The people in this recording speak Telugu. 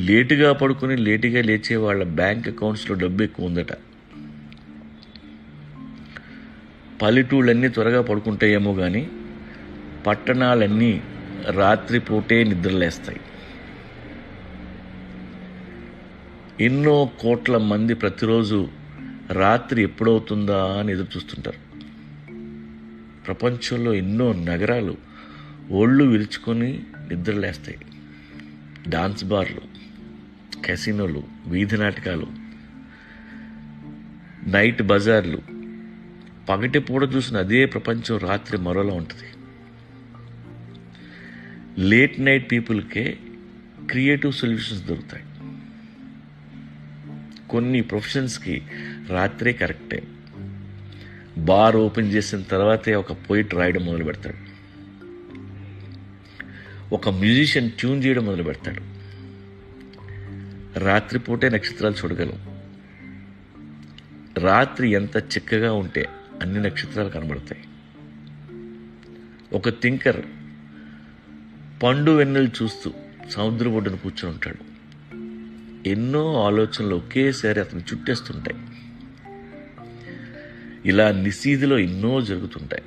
లేటుగా పడుకుని లేటుగా లేచే వాళ్ళ బ్యాంక్ అకౌంట్స్లో డబ్బు ఎక్కువ ఉందట. పల్లెటూళ్ళన్నీ త్వరగా పడుకుంటాయేమో కానీ పట్టణాలన్నీ రాత్రిపూటే నిద్రలేస్తాయి. ఎన్నో కోట్ల మంది ప్రతిరోజు రాత్రి ఎప్పుడవుతుందా అని ఎదురు చూస్తుంటారు. ప్రపంచంలో ఎన్నో నగరాలు ఒళ్ళు విరుచుకొని నిద్రలేస్తాయి. డాన్స్ బార్లు, కెసినోలు, వీధి నాటకాలు, నైట్ బజార్లు. పగటిపూట చూసిన అదే ప్రపంచం రాత్రి మరోలా ఉంటుంది. లేట్ నైట్ పీపుల్కే క్రియేటివ్ సొల్యూషన్స్ దొరుకుతాయి. కొన్ని ప్రొఫెషన్స్కి రాత్రే కరెక్ట్ టైం. బార్ ఓపెన్ చేసిన తర్వాతే ఒక పోయిట్ రాయడం మొదలు పెడతాడు. ఒక మ్యూజిషియన్ ట్యూన్ చేయడం మొదలు పెడతాడు. రాత్రిపూటే నక్షత్రాలు చూడగలం. రాత్రి ఎంత చిక్కగా ఉంటే అన్ని నక్షత్రాలు కనబడతాయి. ఒక థింకర్ పండు వెన్నెలు చూస్తూ సముద్ర ఒడ్డున కూర్చొని ఉంటాడు. ఎన్నో ఆలోచనలు ఒకేసారి అతను చుట్టేస్తుంటాయి. ఇలా నిశీధిలో ఎన్నో జరుగుతుంటాయి.